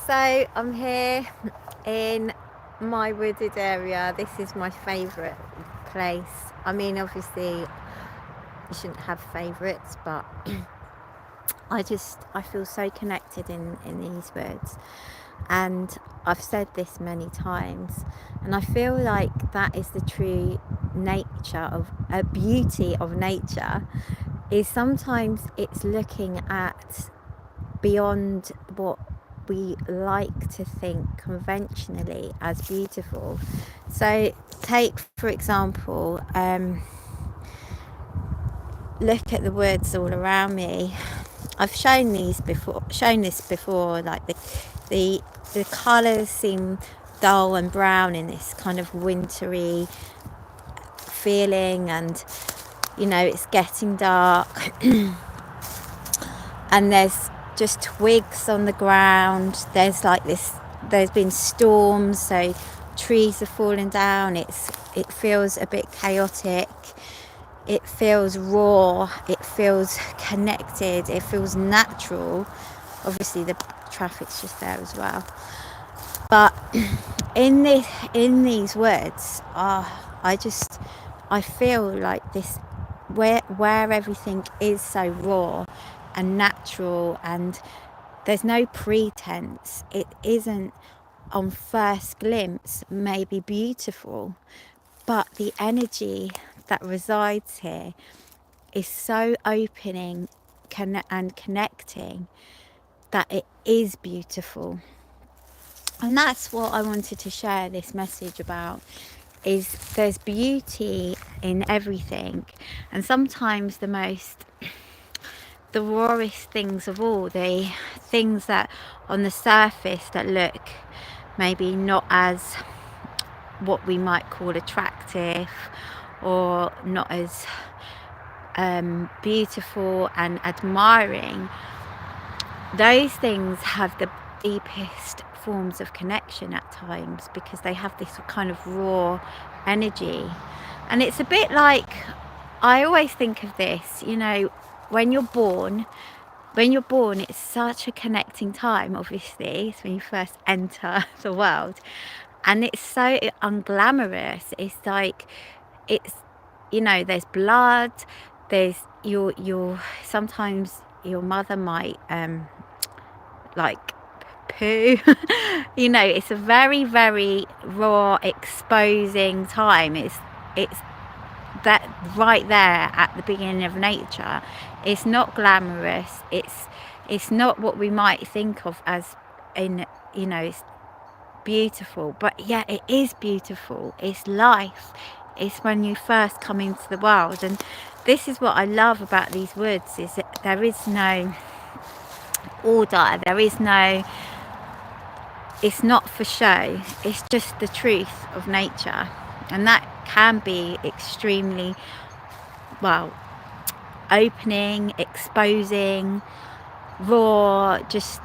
So I'm here in my wooded area. This is my favourite place. I mean, obviously, you shouldn't have favourites, but I feel so connected in these woods. And I've said this many times, and I feel like that is the true nature of a beauty of nature. Is sometimes it's looking at beyond what we like to think conventionally as beautiful. So take for example, look at the woods all around me. I've shown this before, like the colours seem dull and brown in this kind of wintry feeling, and it's getting dark and there's just twigs on the ground. There's been storms, so trees are falling down. It feels a bit chaotic. It feels raw. It feels connected. It feels natural. Obviously the traffic's just there as well. But in these woods, I feel like this, where everything is so raw and natural, and there's no pretense. It isn't on first glimpse maybe beautiful, but the energy that resides here is so opening and connecting that it is beautiful. And that's what I wanted to share this message about, is there's beauty in everything. And sometimes the rawest things of all, the things that on the surface that look maybe not as what we might call attractive, or not as beautiful and admiring, those things have the deepest forms of connection at times, because they have this kind of raw energy. And it's a bit like, I always think of this, when you're born, it's such a connecting time. Obviously, it's when you first enter the world, and it's so unglamorous. It's like, it's, there's blood, there's your sometimes your mother might like poo. It's a very, very raw, exposing time. It's that right there at the beginning of nature. It's not glamorous. It's not what we might think of as it's beautiful, but yeah, it is beautiful. It's life. It's when you first come into the world. And this is what I love about these woods, is that there is no order, it's not for show, it's just the truth of nature. And that can be extremely, well, opening, exposing, raw, just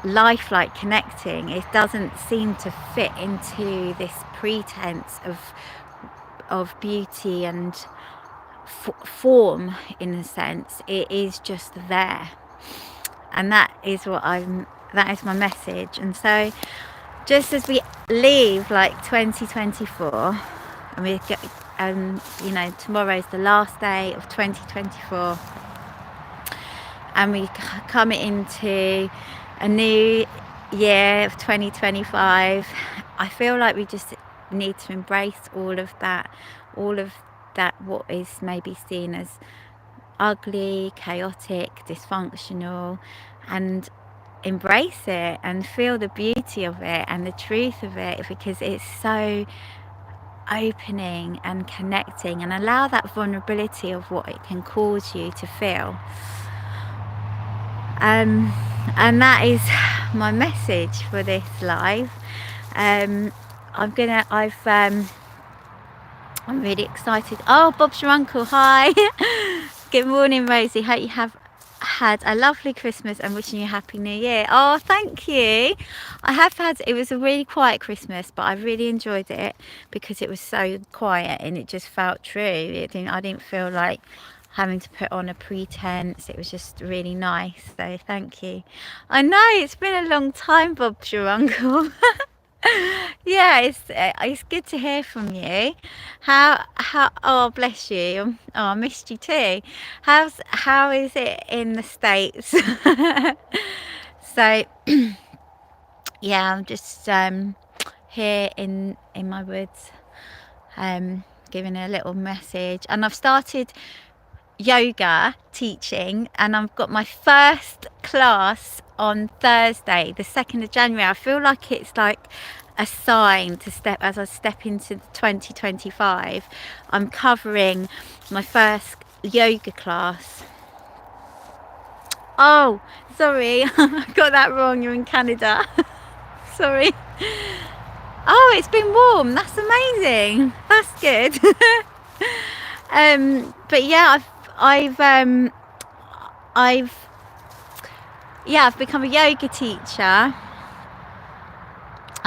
lifelike, connecting. It doesn't seem to fit into this pretense of beauty and form, in a sense. It is just there, and that is my message. And so, just as we leave like 2024, and we get, tomorrow's the last day of 2024, and we come into a new year of 2025, I feel like we just need to embrace all of that, what is maybe seen as ugly, chaotic, dysfunctional, and embrace it and feel the beauty of it and the truth of it, because it's so opening and connecting, and allow that vulnerability of what it can cause you to feel. And that is my message for this live. I'm really excited. Oh, Bob's your uncle, hi. Good morning, Rosie. Hope you have had a lovely Christmas and wishing you a happy new year. Oh, thank you. It was a really quiet Christmas, but I really enjoyed it because it was so quiet and it just felt true. I didn't feel like having to put on a pretense. It was just really nice, so thank you. I know it's been a long time, Bob's your uncle. Yeah, it's good to hear from you. How oh bless you. Oh, I missed you too. How is it in the States? So yeah, I'm just here in my woods, giving a little message, and I've started yoga teaching, and I've got my first class on Thursday, the 2nd of January. I feel like it's like a sign to step as I step into 2025. I'm covering my first yoga class. Oh, sorry, I got that wrong. You're in Canada. Sorry. Oh, it's been warm. That's amazing. That's good. But yeah, I've become a yoga teacher.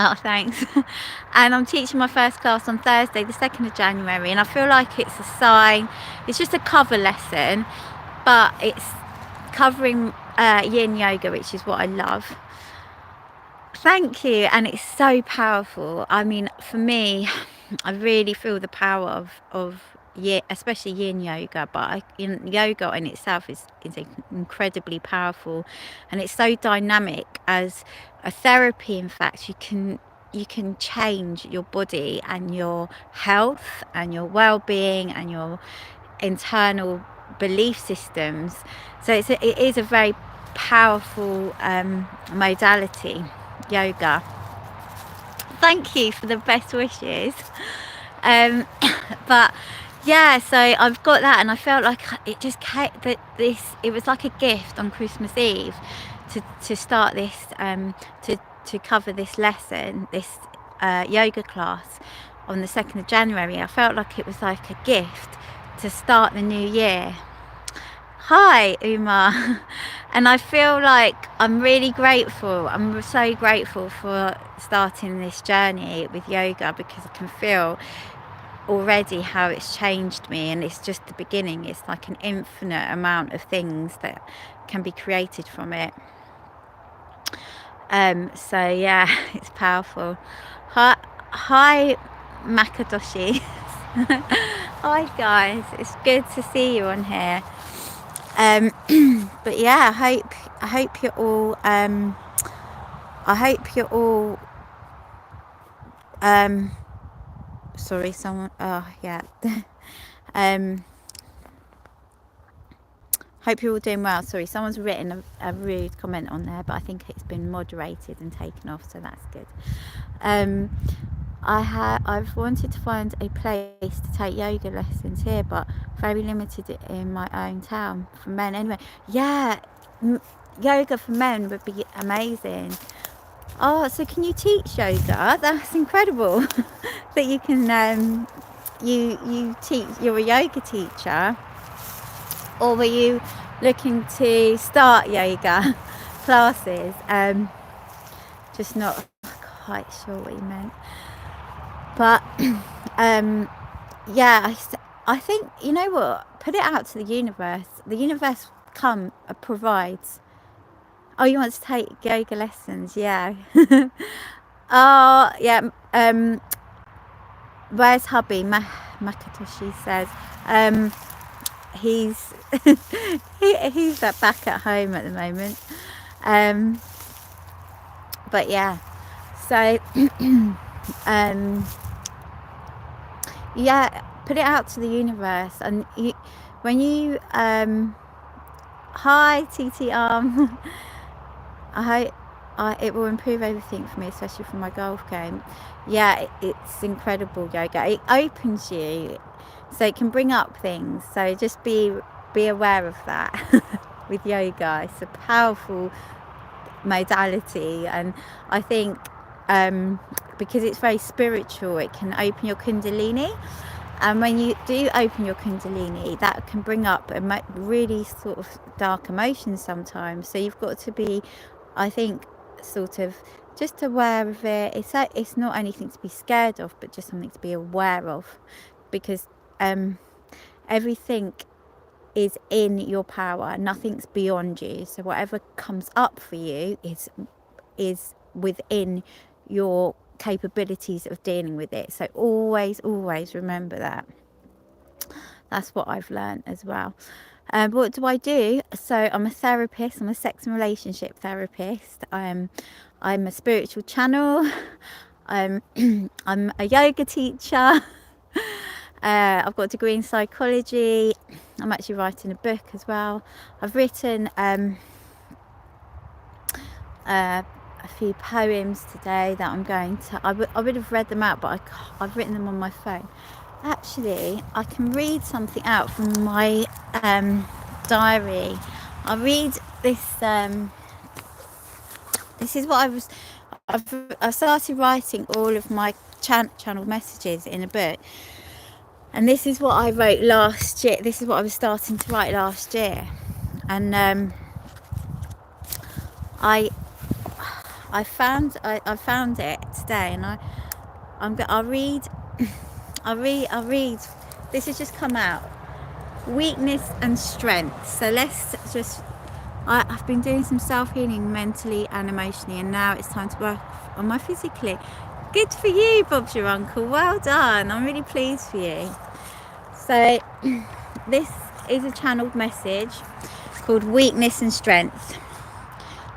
Oh, thanks. And I'm teaching my first class on Thursday, the 2nd of January, and I feel like it's a sign. It's just a cover lesson, but it's covering yin yoga, which is what I love. Thank you. And it's so powerful. I mean, for me, I really feel the power of especially yin yoga, but yoga in itself is incredibly powerful, and it's so dynamic as a therapy. In fact, you can change your body and your health and your well-being and your internal belief systems. So it is a very powerful modality, yoga. Thank you for the best wishes. But yeah, so I've got that, and I felt like it just came that it was like a gift on Christmas Eve to start this, to cover this lesson, this yoga class on the 2nd of January. I felt like it was like a gift to start the new year. Hi, Uma. And I feel like I'm really grateful. I'm so grateful for starting this journey with yoga, because I can feel already how it's changed me, and it's just the beginning. It's like an infinite amount of things that can be created from it. So yeah, it's powerful. Hi Makadoshi. Hi guys, it's good to see you on here. But yeah, I hope you're all sorry, someone, oh yeah. Hope you're all doing well. Sorry, someone's written a rude comment on there, but I think it's been moderated and taken off, so that's good. I've wanted to find a place to take yoga lessons here, but very limited in my own town for men. Anyway, yeah, yoga for men would be amazing. Oh, so can you teach yoga? That's incredible. That you can you teach. You're a yoga teacher, or were you looking to start yoga classes? Just not quite sure what you meant. But yeah, I think, you know what, put it out to the universe. The universe provides. Oh, you want to take yoga lessons? Yeah. Oh yeah. Where's hubby? Makatoshi says he's he's back at home at the moment. But yeah, so yeah, put it out to the universe. And when you hi TT Arm. I hope it will improve everything for me, especially for my golf game. Yeah, it's incredible yoga. It opens you, so it can bring up things. So just be aware of that with yoga. It's a powerful modality, and I think because it's very spiritual, it can open your kundalini. And when you do open your kundalini, that can bring up really sort of dark emotions sometimes. So you've got to be, I think, sort of just aware of it. It's not anything to be scared of, but just something to be aware of, because everything is in your power. Nothing's beyond you. So whatever comes up for you is within your capabilities of dealing with it. So always remember that. That's what I've learned as well. What do I do? So I'm a therapist. I'm a sex and relationship therapist. I'm a spiritual channel. I'm a yoga teacher. I've got a degree in psychology. I'm actually writing a book as well. I've written a few poems today that I'm going to, I would have read them out, but I've written them on my phone. Actually, I can read something out from my diary. I'll read this. This is what I've started writing all of my channel messages in a book, and this is what I wrote last year. This is what I was starting to write last year, and I found it today, and I'll read. This has just come out. Weakness and strength. So let's just. I've been doing some self-healing mentally and emotionally, and now it's time to work on my physically. Good for you, Bob's your uncle. Well done. I'm really pleased for you. So this is a channeled message called Weakness and Strength.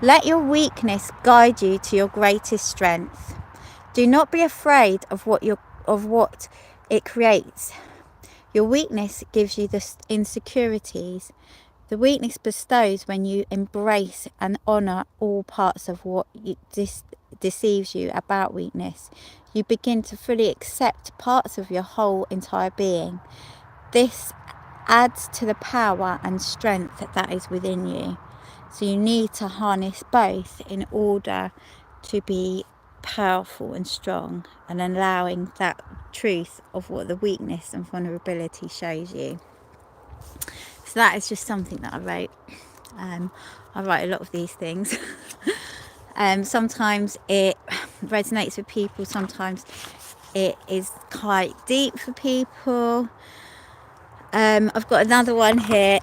Let your weakness guide you to your greatest strength. Do not be afraid of what it creates. Your weakness gives you the insecurities. The weakness bestows when you embrace and honour all parts of what deceives you about weakness. You begin to fully accept parts of your whole entire being. This adds to the power and strength that is within you. So you need to harness both in order to be powerful and strong, and allowing that truth of what the weakness and vulnerability shows you. So that is just something that I wrote. I write a lot of these things. Sometimes it resonates with people, sometimes it is quite deep for people. I've got another one here.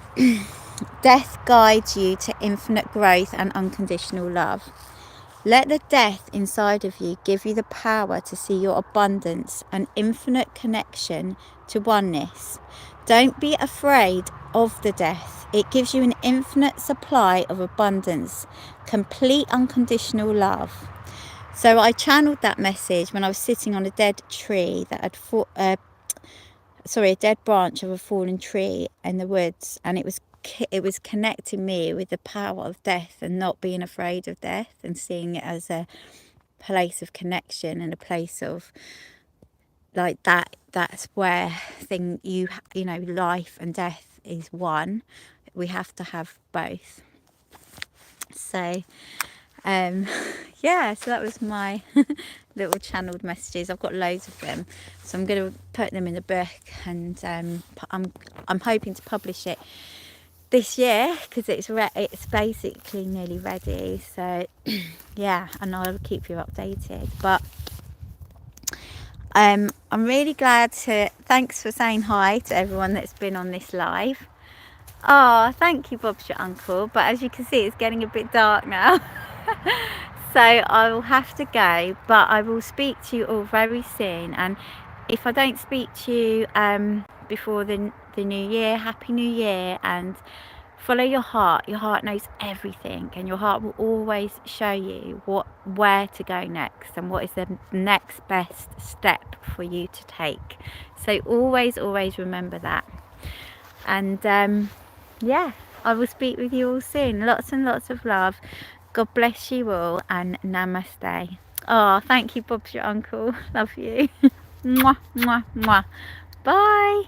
Death guides you to infinite growth and unconditional love. Let the death inside of you give you the power to see your abundance and infinite connection to oneness. Don't be afraid of the death. It gives you an infinite supply of abundance, complete unconditional love. So I channeled that message when I was sitting on a dead tree that had a dead branch of a fallen tree in the woods, and it was connecting me with the power of death and not being afraid of death, and seeing it as a place of connection and a place of like that's where life and death is one. We have to have both. So yeah, so that was my little channeled messages. I've got loads of them, so I'm going to put them in the book, and I'm hoping to publish it this year, because it's basically nearly ready. So yeah, and I'll keep you updated. But I'm really glad to. Thanks for saying hi to everyone that's been on this live. Oh, thank you, Bob's your uncle. But as you can see, it's getting a bit dark now. So I will have to go, but I will speak to you all very soon. And if I don't speak to you before the new year, happy new year, and follow your heart. Your heart knows everything, and your heart will always show you where to go next and what is the next best step for you to take. So always remember that. And yeah, I will speak with you all soon. Lots and lots of love. God bless you all, and namaste. Oh, thank you, Bob's your uncle. Love you. Mwah, mwah, mwah. Bye.